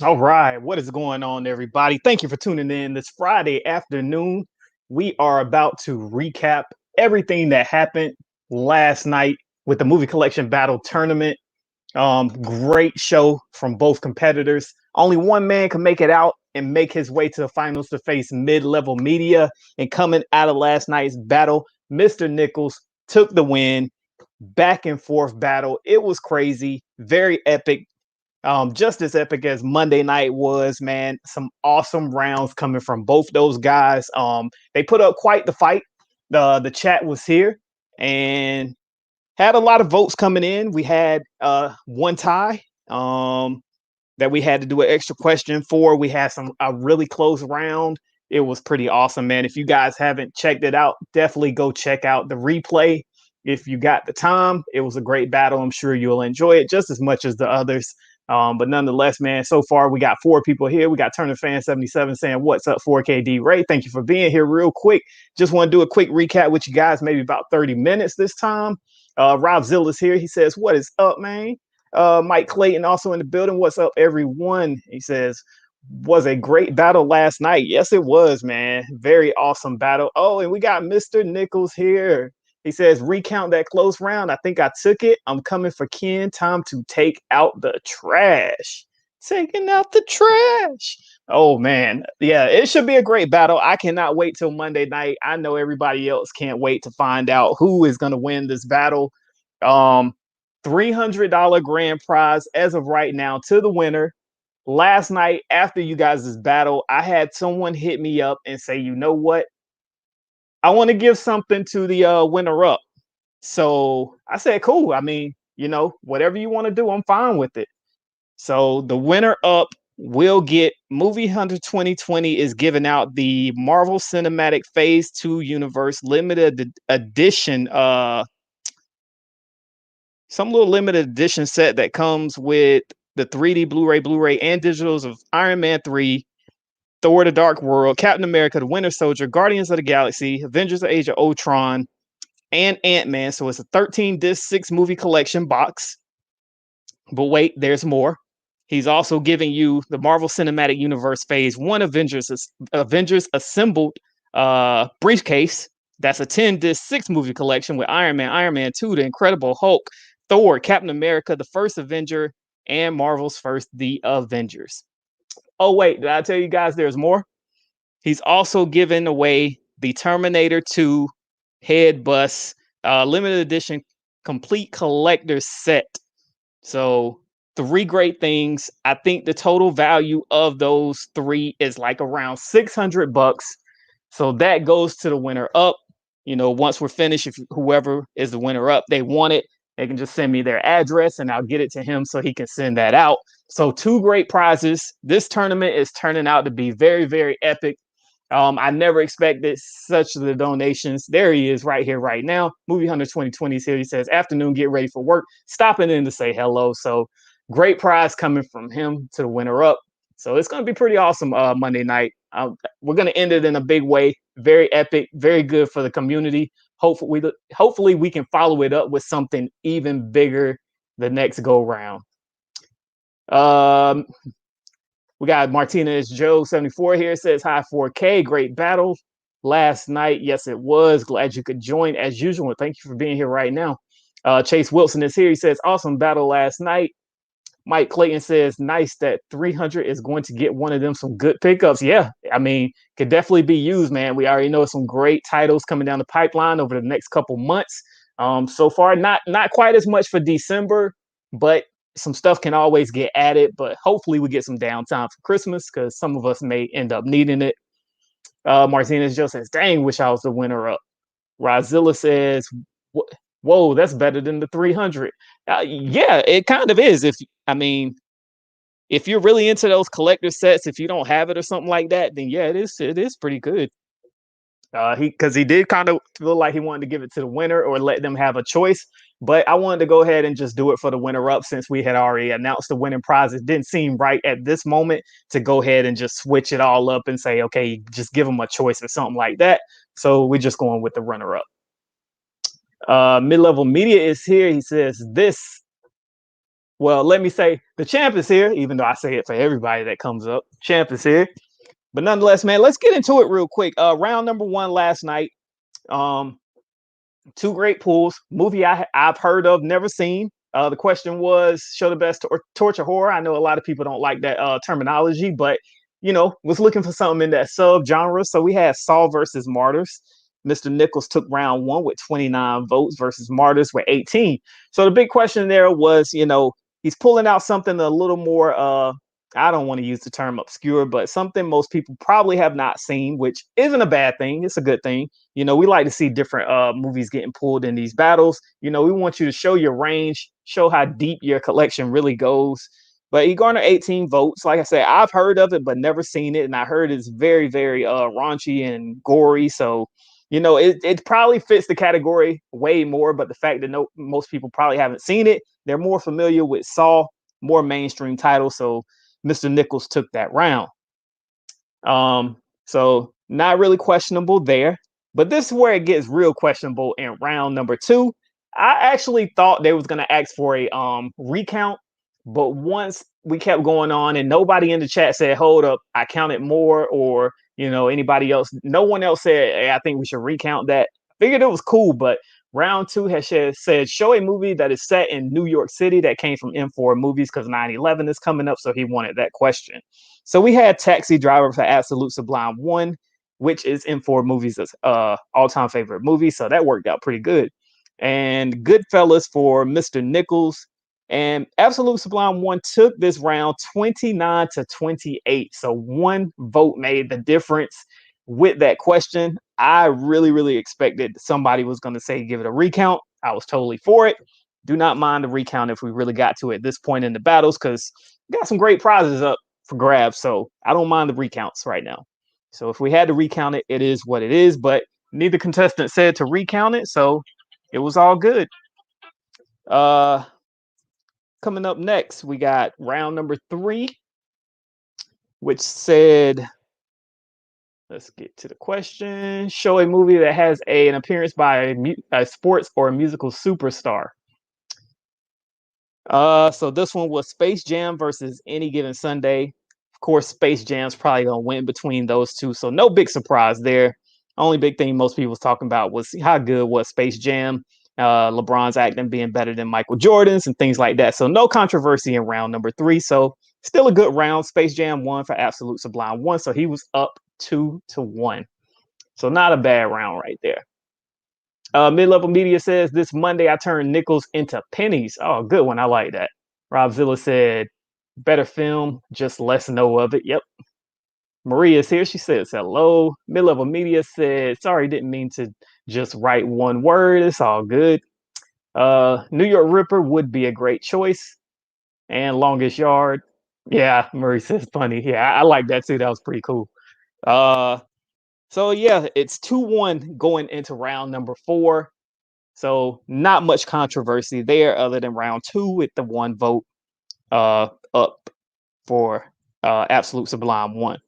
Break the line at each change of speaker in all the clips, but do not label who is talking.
All right, what is going on, everybody? Thank you for tuning in this Friday afternoon. We are about to recap everything that happened last night with the movie collection battle tournament. Great show from both competitors. Only one man can make it out and make his way to the finals to face mid-level media. And coming out of last night's battle, Mr. Nickels took the win. Back and forth battle. It was crazy, very epic. Just as epic as Monday night was, man. Some awesome rounds coming from both those guys. They put up quite the fight. The chat was here and had a lot of votes coming in. We had one tie that we had to do an extra question for. We had a really close round. It was pretty awesome, man. If you guys haven't checked it out, definitely go check out the replay. If you got the time, it was a great battle. I'm sure you'll enjoy it just as much as the others. But nonetheless, man, so far we got four people here. We got Turner Fan 77 saying, "What's up, 4KD Ray? Thank you for being here real quick. Just want to do a quick recap with you guys, maybe about 30 minutes this time." Rob Zilla's here. He says, "What is up, man?" Mike Clayton also in the building. What's up, everyone? He says, "Was a great battle last night." Yes, it was, man. Very awesome battle. Oh, and we got Mr. Nickels here. He says, "Recount that close round. I think I took it. I'm coming for Ken. Time to take out the trash." Taking out the trash. Oh, man. Yeah, it should be a great battle. I cannot wait till Monday night. I know everybody else can't wait to find out who is going to win this battle. Um, $300 grand prize as of right now to the winner. Last night, after you guys' battle, I had someone hit me up and say, "You know what? I want to give something to the winner up." So I said, "Cool. I mean, whatever you want to do, I'm fine with it." So the winner up will get Movie Hunter 2020 is giving out the Marvel Cinematic Phase 2 Universe limited edition some little limited edition set that comes with the 3D Blu-ray and digitals of Iron Man 3, Thor: The Dark World, Captain America: The Winter Soldier, Guardians of the Galaxy, Avengers: The Age of Ultron, and Ant-Man. So it's a 13 disc 6 movie collection box. But wait, there's more. He's also giving you the Marvel Cinematic Universe Phase 1 Avengers Assembled briefcase. That's a 10 disc 6 movie collection with Iron Man 2, The Incredible Hulk, Thor, Captain America, The First Avenger, and Marvel's first The Avengers. Oh, wait, did I tell you guys there's more? He's also giving away the Terminator 2 Head Bus limited edition complete collector set. So three great things. I think the total value of those three is like around $600. So that goes to the winner up. Once we're finished, if whoever is the winner up, they want it, they can just send me their address and I'll get it to him so he can send that out. So two great prizes. This tournament is turning out to be very, very epic. I never expected such the donations. There he is right here, right now. Movie Hunter 2020 is here. He says, "Afternoon, get ready for work." Stopping in to say hello. So great prize coming from him to the winner up. So it's going to be pretty awesome Monday night. We're going to end it in a big way. Very epic, very good for the community. Hopefully we can follow it up with something even bigger the next go round. Um, we got Martinez Joe 74 here, says, "Hi 4K, great battle last night." Yes, it was. Glad you could join as usual. Thank you for being here right now. Chase Wilson is here. He says, "Awesome battle last night." Mike Clayton says, "Nice that 300 is going to get one of them some good pickups." Yeah, I mean, could definitely be used, man. We already know some great titles coming down the pipeline over the next couple months. So far, not quite as much for December, but some stuff can always get added. But hopefully, we get some downtime for Christmas because some of us may end up needing it. Martinez Joe says, "Dang, wish I was the winner up." Rozilla says, "Whoa, that's better than the 300." Yeah, it kind of is. If you're really into those collector sets, if you don't have it or something like that, then yeah, it is pretty good. He did kind of feel like he wanted to give it to the winner or let them have a choice, but I wanted to go ahead and just do it for the winner up since we had already announced the winning prize. It didn't seem right at this moment to go ahead and just switch it all up and say, okay, just give them a choice or something like that. So we're just going with the runner up. Mid-level media is here. He says, Well, let me say the champ is here, even though I say it for everybody that comes up. Champ is here. But nonetheless, man, let's get into it real quick. Round number one last night. Um, two great pools. Movie I've heard of, never seen. The question was, show the best torture horror. I know a lot of people don't like that terminology, but was looking for something in that sub genre. So we had Saw versus Martyrs. Mr. Nickels took round one with 29 votes versus Martyrs with 18. So the big question there was, he's pulling out something a little more I don't want to use the term obscure, but something most people probably have not seen, which isn't a bad thing. It's a good thing. We like to see different movies getting pulled in these battles. We want you to show your range, show how deep your collection really goes. But he garnered 18 votes. Like I said, I've heard of it, but never seen it. And I heard it's very, very raunchy and gory. So, it probably fits the category way more. But the fact that most people probably haven't seen it, they're more familiar with Saw, more mainstream title. So Mr. Nickels took that round. So not really questionable there. But this is where it gets real questionable in round number two. I actually thought they was gonna ask for a recount, but once we kept going on and nobody in the chat said, hold up, I counted more, or anybody else, no one else said, hey, I think we should recount that. Figured it was cool, but round two has said show a movie that is set in New York City that came from M4 movies because 9/11 is coming up, so he wanted that question. So we had Taxi Driver for Absolute Sublime 1, which is M4 movies' all-time favorite movie, so that worked out pretty good. And Goodfellas for Mr. Nickels. And Absolute Sublime 1 took this round 29-28. So one vote made the difference with that question. I really, really expected somebody was going to say give it a recount. I was totally for it. Do not mind the recount if we really got to it at this point in the battles, because we got some great prizes up for grabs. So I don't mind the recounts right now. So if we had to recount it, it is what it is. But neither contestant said to recount it, so it was all good. Coming up next, we got round number three, which said, let's get to the question. Show a movie that has an appearance by a sports or a musical superstar. So this one was Space Jam versus Any Given Sunday. Of course, Space Jam's probably gonna win between those two, so no big surprise there. Only big thing most people was talking about was how good was Space Jam, LeBron's acting being better than Michael Jordan's and things like that. So no controversy in round number three. So still a good round. Space Jam won for Absolute Sublime 1, so he was up 2-1. So not a bad round right there. Mid-Level Media says, this Monday I turned nickels into pennies. Oh, good one. I like that. Rob Zilla said, better film, just less know of it. Yep. Maria's here. She says, hello. Mid-Level Media said, sorry, didn't mean to just write one word. It's all good. New York Ripper would be a great choice. And Longest Yard. Yeah, Marie says funny. Yeah, I like that too. That was pretty cool. So yeah, it's 2-1 going into round number four. So not much controversy there other than round two with the one vote up for Absolute Sublime 1.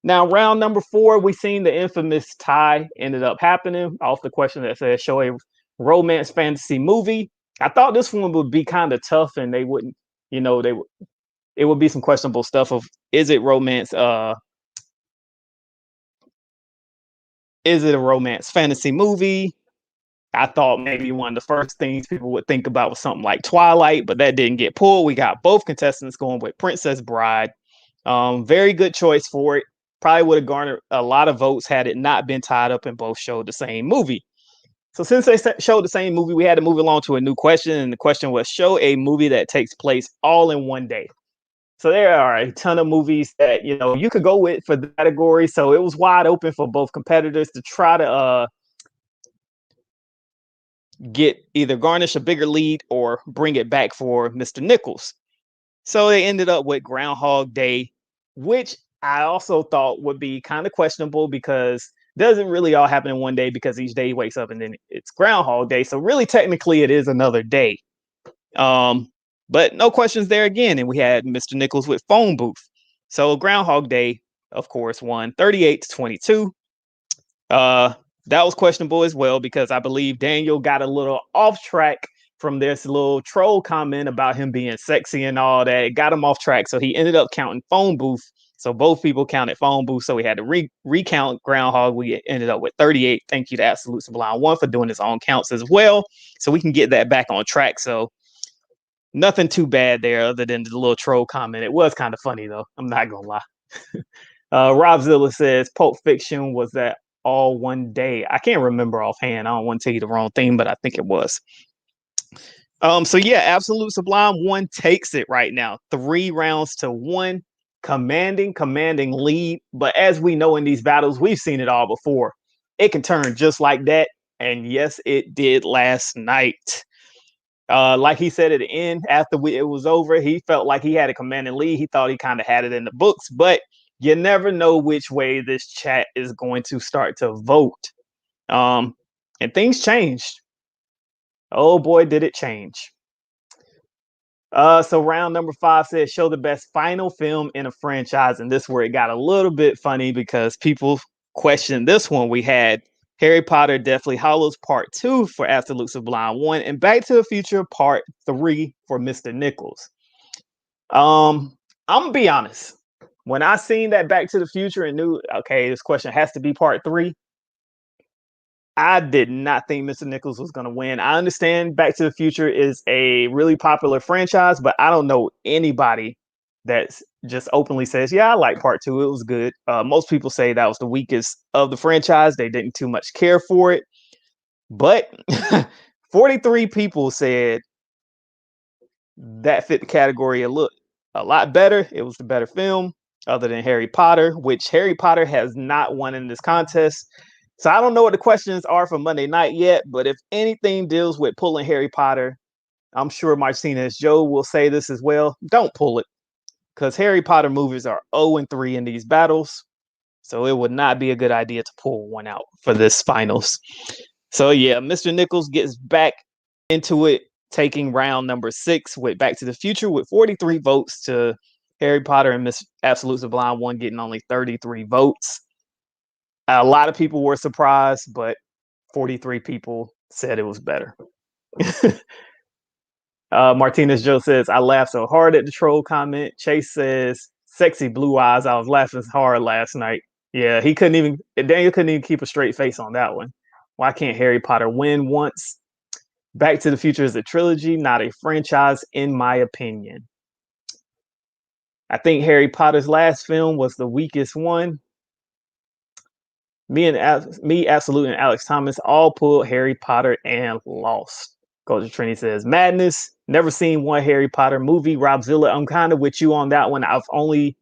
Now, round number four, we seen the infamous tie ended up happening off the question that says show a romance fantasy movie. I thought this one would be kind of tough and they wouldn't, it would be some questionable stuff of is it romance is it a romance fantasy movie? I thought maybe one of the first things people would think about was something like Twilight, but that didn't get pulled. We got both contestants going with Princess Bride. Very good choice for it. Probably would have garnered a lot of votes had it not been tied up and both showed the same movie. So since they showed the same movie, we had to move along to a new question. And the question was, show a movie that takes place all in one day. So there are a ton of movies that, you could go with for the category. So it was wide open for both competitors to try to get either garnish a bigger lead or bring it back for Mr. Nickels. So they ended up with Groundhog Day, which I also thought would be kind of questionable because it doesn't really all happen in one day because each day he wakes up and then it's Groundhog Day. So really technically it is another day. But no questions there again. And we had Mr. Nickels with Phone Booth. So Groundhog Day, of course, won 38-22. That was questionable as well because I believe Daniel got a little off track from this little troll comment about him being sexy and all that. It got him off track. So he ended up counting phone booth. So both people counted phone booth. So we had to recount groundhog. We ended up with 38. Thank you to Absolute Sublime 1 for doing his own counts as well. So we can get that back on track. So nothing too bad there other than the little troll comment. It was kind of funny though. I'm not going to lie. Robzilla says Pulp Fiction was that all one day. I can't remember offhand. I don't want to tell you the wrong thing, but I think it was. So yeah, Absolute Sublime 1 takes it right now. 3 rounds to 1. Commanding lead. But as we know in these battles, we've seen it all before. It can turn just like that. And yes, it did last night. Like he said at the end, after it was over, he felt like he had a commanding lead. He thought he kind of had it in the books, but you never know which way this chat is going to start to vote. And things changed. Oh boy, did it change. So round number 5 says show the best final film in a franchise. And this is where it got a little bit funny because people questioned this one. We had Harry Potter Deathly Hallows Part 2 for Absolute Sublime 1 and Back to the Future Part 3 for Mr.Nickels. I'm gonna be honest. When I seen that Back to the Future and knew, okay, this question has to be Part 3, I did not think Mr.Nickels was going to win. I understand Back to the Future is a really popular franchise, but I don't know anybody that just openly says, yeah, I like Part 2. It was good. Most people say that was the weakest of the franchise. They didn't too much care for it. But 43 people said that fit the category a lot better. It was the better film other than Harry Potter, which Harry Potter has not won in this contest. So I don't know what the questions are for Monday night yet, but if anything deals with pulling Harry Potter, I'm sure Martinez Joe will say this as well. Don't pull it because Harry Potter movies are 0-3 in these battles. So it would not be a good idea to pull one out for this finals. So yeah, Mr.Nickels gets back into it, taking round number 6 with Back to the Future with 43 votes to Harry Potter and Miss Absolute Sublime 1 getting only 33 votes. A lot of people were surprised, but 43 people said it was better. Martinez Joe says, I laughed so hard at the troll comment. Chase says, sexy blue eyes. I was laughing hard last night. Yeah, Daniel couldn't even keep a straight face on that one. Why can't Harry Potter win once? Back to the Future is a trilogy, not a franchise, in my opinion. I think Harry Potter's last film was the weakest one. Me, Absolute, and Alex Thomas all pulled Harry Potter and lost. Culture Trini says, madness. Never seen one Harry Potter movie. Robzilla, I'm kind of with you on that one. I've only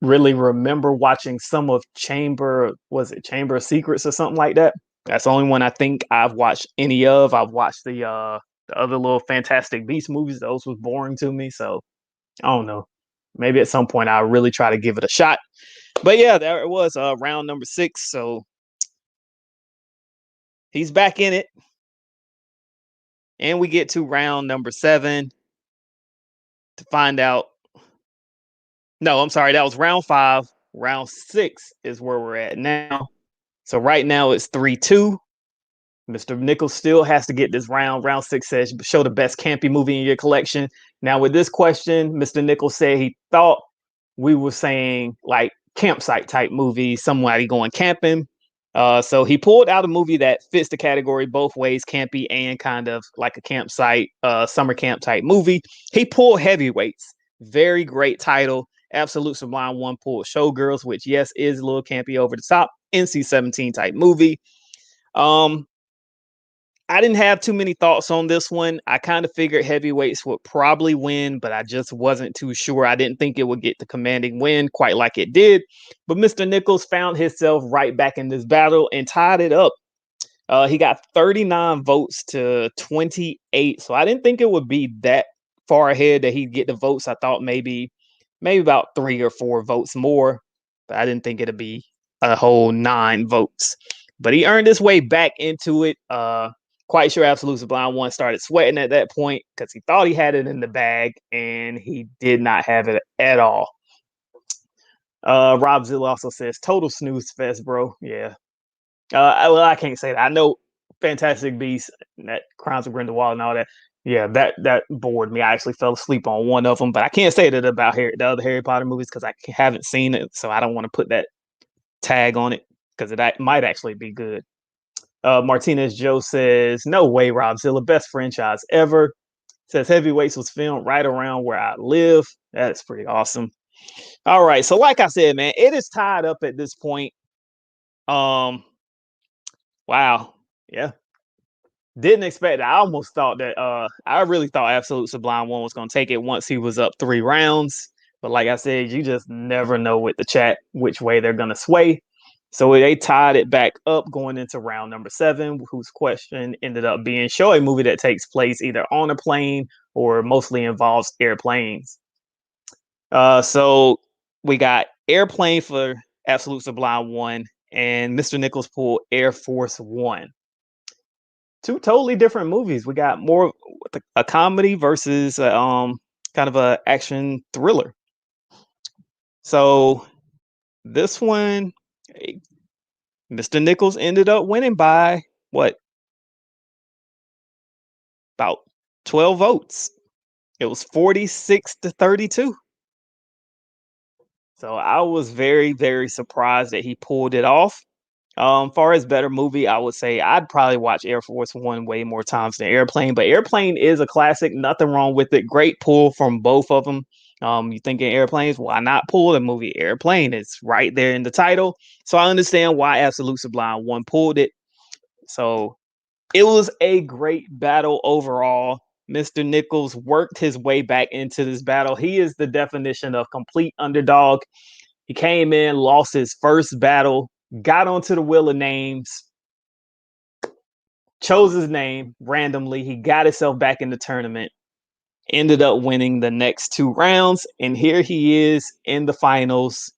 really remember watching some of Chamber of Secrets or something like that. That's the only one I think I've watched any of. I've watched the other little Fantastic Beasts movies. Those was boring to me. So I don't know. Maybe at some point I'll really try to give it a shot. But yeah, there it was, round number 6. So he's back in it. And we get to round number 7 to find out. No, I'm sorry. That was round 5. Round 6 is where we're at now. So right now it's 3-2. Mr.Nickels still has to get this round. Round 6 says show the best campy movie in your collection. Now with this question, Mr.Nickels said he thought we were saying like campsite type movie, somebody going camping. So he pulled out a movie that fits the category both ways, campy and kind of like a campsite, summer camp type movie. He pulled Heavyweights. Very great title. Absolute Sublime 1 pulled Showgirls, which yes, is a little campy over the top, NC-17 type movie. I didn't have too many thoughts on this one. I kind of figured Heavyweights would probably win, but I just wasn't too sure. I didn't think it would get the commanding win quite like it did. But Mr.Nickels found himself right back in this battle and tied it up. He got 39 votes to 28. So I didn't think it would be that far ahead that he'd get the votes. I thought maybe about 3 or 4 votes more, but I didn't think it'd be a whole 9 votes. But he earned his way back into it. Quite sure Absolute Sublime 1 started sweating at that point because he thought he had it in the bag and he did not have it at all. Robzilla also says total snooze fest, bro. Yeah. Well, I can't say that. I know Fantastic Beasts, that Crimes of Grindelwald and all that. Yeah, that bored me. I actually fell asleep on one of them, but I can't say that about the other Harry Potter movies because I haven't seen it, so I don't want to put that tag on it because it might actually be good. Martinez Joe says, "No way, Robzilla, best franchise ever." Says Heavyweights was filmed right around where I live. That's pretty awesome. All right, so like I said, man, it is tied up at this point. Wow, yeah, didn't expect it. I almost thought that I really thought Absolute Sublime 1 was gonna take it once he was up 3 rounds. But like I said, you just never know with the chat which way they're gonna sway. So they tied it back up going into round number 7, whose question ended up being show a movie that takes place either on a plane or mostly involves airplanes. So we got Airplane for Absolute Sublime 1 and Mr. Nickels pulled Air Force One. Two totally different movies. We got more a comedy versus kind of a action thriller. So this one, Mr. Nickels ended up winning by what? About 12 votes. It was 46-32. So I was very, very surprised that he pulled it off. Far as better movie, I would say I'd probably watch Air Force One way more times than Airplane, but Airplane is a classic. Nothing wrong with it. Great pull from both of them. You thinking Airplanes? Why not pull the movie Airplane? It's right there in the title. So I understand why Absolute Sublime 1 pulled it. So it was a great battle overall. Mr. Nickels worked his way back into this battle. He is the definition of complete underdog. He came in, lost his first battle, got onto the wheel of names, chose his name randomly. He got himself back in the tournament, ended up winning the next 2 rounds. And here he is in the finals,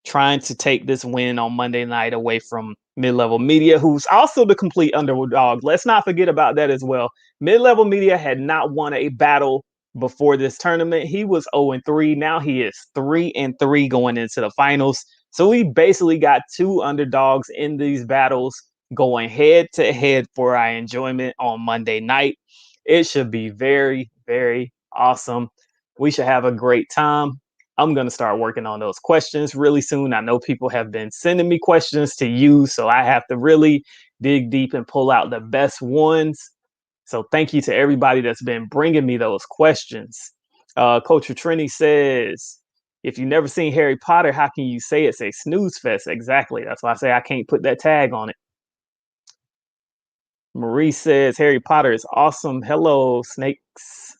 trying to take this win on Monday night away from Mid-Level Media, who's also the complete underdog. Let's not forget about that as well. Mid-Level Media had not won a battle before this tournament. He was 0-3. Now he is 3-3 going into the finals. So we basically got 2 underdogs in these battles going head to head for our enjoyment on Monday night. It should be very, very awesome. We should have a great time. I'm going to start working on those questions really soon. I know people have been sending me questions to use, so I have to really dig deep and pull out the best ones. So thank you to everybody that's been bringing me those questions. Coach Trini says, if you've never seen Harry Potter, how can you say it's a snooze fest? Exactly. That's why I say I can't put that tag on it. Marie says, Harry Potter is awesome. Hello, snakes.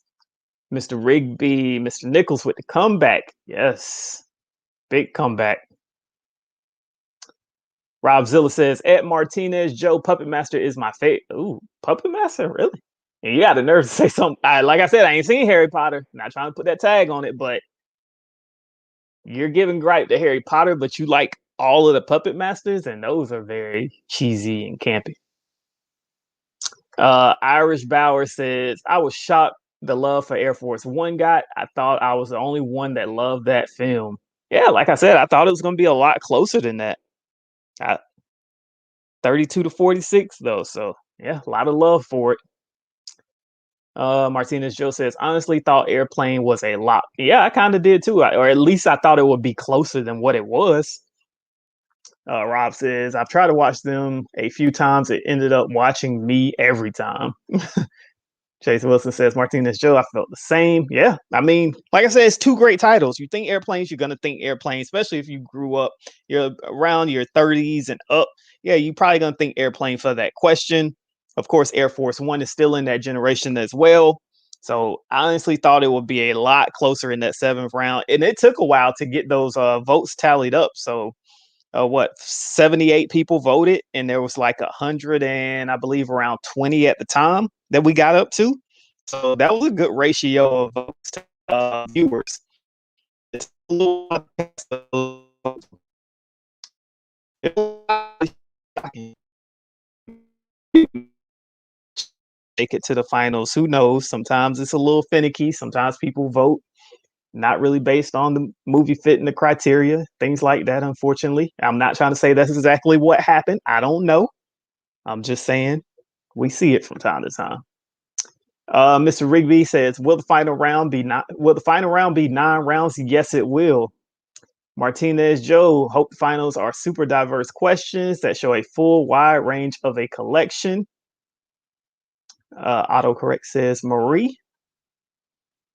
Mr. Rigby, Mr. Nickels with the comeback. Yes, big comeback. Robzilla says, Ed Martinez, Joe Puppet Master is my favorite. Ooh, Puppet Master, really? And you got the nerve to say something. Like I said, I ain't seen Harry Potter. Not trying to put that tag on it, but you're giving gripe to Harry Potter, but you like all of the Puppet Masters, and those are very cheesy and campy. Irish Bauer says, I was shocked the love for Air Force One got. I thought I was the only one that loved that film. Yeah, like I said, I thought it was going to be a lot closer than that. 32-46 though, so yeah, a lot of love for it. Martinez Joe says, honestly thought Airplane was a lot. Yeah, I kind of did too, or at least I thought it would be closer than what it was. Rob says, I've tried to watch them a few times. It ended up watching me every time. Chase Wilson says, Martinez Joe, I felt the same. Yeah, I mean, like I said, it's 2 great titles. You think Airplanes, you're going to think Airplanes, especially if you grew up, you're around your 30s and up. Yeah, you're probably going to think Airplane for that question. Of course, Air Force One is still in that generation as well. So I honestly thought it would be a lot closer in that 7th round. And it took a while to get those votes tallied up. So 78 people voted, and there was like 100 and I believe around 20 at the time that we got up to. So that was a good ratio of votes to viewers. It's a little make it to the finals. Who knows? Sometimes it's a little finicky. Sometimes people vote not really based on the movie fitting the criteria, things like that, unfortunately. I'm not trying to say that's exactly what happened. I don't know. I'm just saying We see it from time to time. Mr. Rigby says, "Will the final round be not? Will the final round be 9 rounds? Yes, it will." Martinez Joe, hope the finals are super diverse questions that show a full wide range of a collection. Autocorrect says Marie.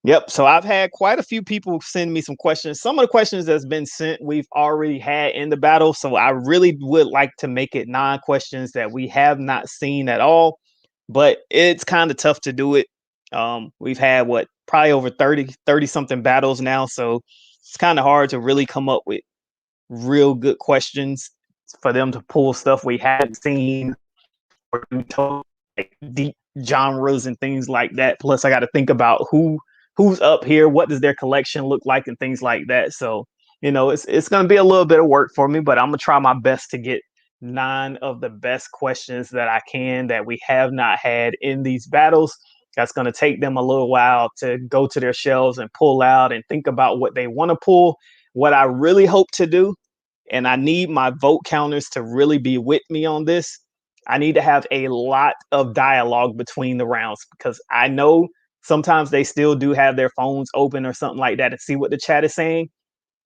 Yep. So I've had quite a few people send me some questions. Some of the questions that's been sent, we've already had in the battle. So I really would like to make it 9 questions that we have not seen at all. But it's kind of tough to do it. We've had probably over 30 something battles now. So it's kind of hard to really come up with real good questions for them to pull stuff we haven't seen or like deep genres and things like that. Plus, I got to think about who's up here, what does their collection look like, and things like that. So, it's going to be a little bit of work for me, but I'm gonna try my best to get 9 of the best questions that I can that we have not had in these battles. That's going to take them a little while to go to their shelves and pull out and think about what they want to pull. What I really hope to do, and I need my vote counters to really be with me on this, I need to have a lot of dialogue between the rounds, because I know sometimes they still do have their phones open or something like that to see what the chat is saying.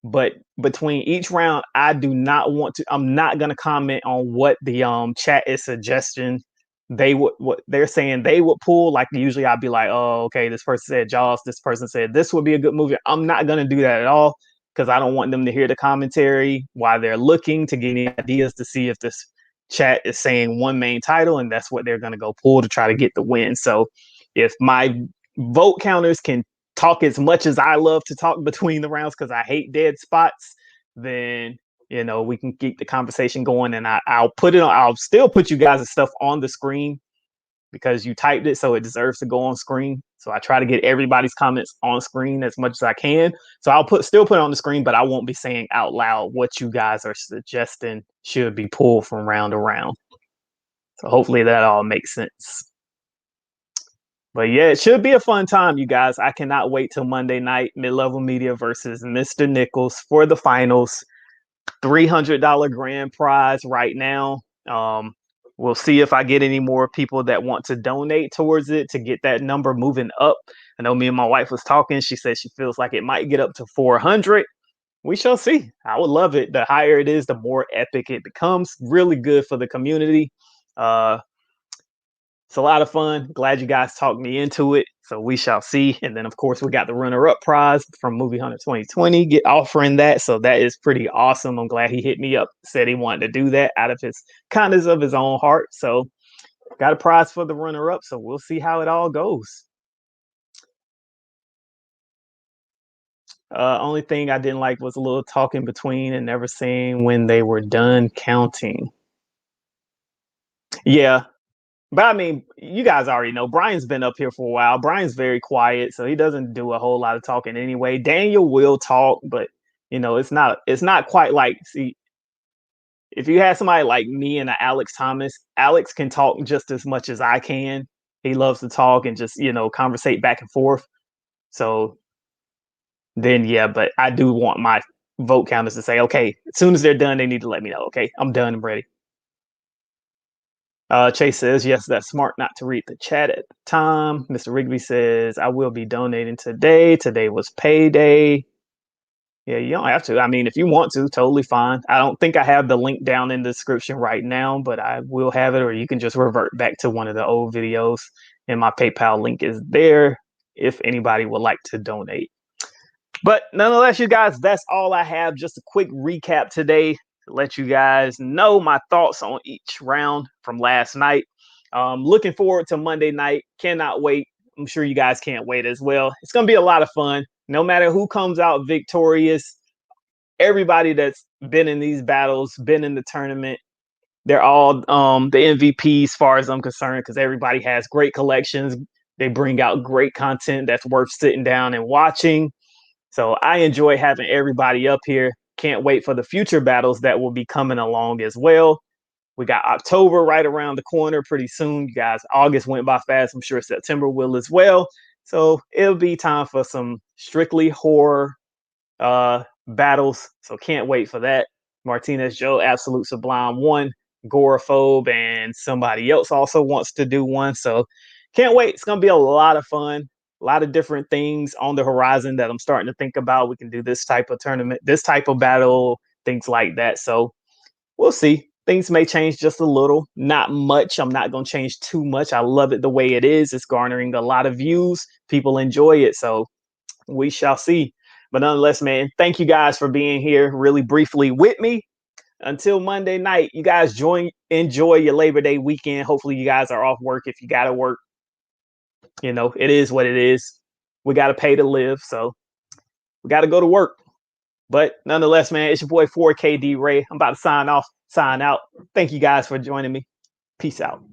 But between each round, I do not want to. I'm not going to comment on what the chat is suggesting. What they're saying they would pull. Like usually, I'd be like, oh, okay, this person said Jaws. This person said this would be a good movie. I'm not going to do that at all, because I don't want them to hear the commentary while they're looking to get any ideas to see if this chat is saying one main title, and that's what they're going to go pull to try to get the win. So if my vote counters can talk as much as I love to talk between the rounds, because I hate dead spots, then we can keep the conversation going, and I'll still put you guys' stuff on the screen because you typed it, so it deserves to go on screen. So I try to get everybody's comments on screen as much as I can. So I'll still put it on the screen, but I won't be saying out loud what you guys are suggesting should be pulled from round to round. So hopefully that all makes sense. But yeah, it should be a fun time, you guys. I cannot wait till Monday night. Mid-Level Media versus Mr.Nickels for the finals. $300 grand prize right now. We'll see if I get any more people that want to donate towards it to get that number moving up. I know me and my wife was talking. She said she feels like it might get up to 400. We shall see. I would love it. The higher it is, the more epic it becomes. Really good for the community. It's a lot of fun. Glad you guys talked me into it. So we shall see. And then, of course, we got the runner-up prize from Movie Hunter 2020 offering that. So that is pretty awesome. I'm glad he hit me up, said he wanted to do that out of his kindness of his own heart. So got a prize for the runner-up. So we'll see how it all goes. Only thing I didn't like was a little talking between and never saying when they were done counting. Yeah. But I mean, you guys already know Brian's been up here for a while. Brian's very quiet, so he doesn't do a whole lot of talking anyway. Daniel will talk, but it's not quite like, see, if you had somebody like me and Alex Thomas, Alex can talk just as much as I can. He loves to talk and just, conversate back and forth. So then yeah, but I do want my vote counters to say, okay, as soon as they're done, they need to let me know. Okay, I'm done, I'm ready. Chase says, yes, that's smart not to read the chat at the time. Mr. Rigby says, I will be donating today. Today was payday. Yeah, you don't have to. I mean, if you want to, totally fine. I don't think I have the link down in the description right now, but I will have it, or you can just revert back to one of the old videos. And my PayPal link is there if anybody would like to donate. But nonetheless, you guys, that's all I have. Just a quick recap today to let you guys know my thoughts on each round from last night. Looking forward to Monday night. Cannot wait. I'm sure you guys can't wait as well. It's going to be a lot of fun. No matter who comes out victorious, everybody that's been in these battles, been in the tournament, they're all the MVP as far as I'm concerned, because everybody has great collections. They bring out great content that's worth sitting down and watching. So I enjoy having everybody up here. Can't wait for the future battles that will be coming along as well. We got October right around the corner pretty soon. You guys, August went by fast. I'm sure September will as well. So it'll be time for some strictly horror battles. So can't wait for that. Martinez Joe, Absolute Sublime 1. agoraphobe, and somebody else also wants to do one. So can't wait. It's gonna be a lot of fun. A lot of different things on the horizon that I'm starting to think about. We can do this type of tournament, this type of battle, things like that. So we'll see. Things may change just a little, not much. I'm not going to change too much. I love it the way it is. It's garnering a lot of views. People enjoy it. So we shall see. But nonetheless, man, thank you guys for being here really briefly with me. Until Monday night, you guys enjoy your Labor Day weekend. Hopefully you guys are off work. If you got to work, you know, it is what it is. We got to pay to live. So we got to go to work. But nonetheless, man, it's your boy 4KD Ray. I'm about to sign out. Thank you guys for joining me. Peace out.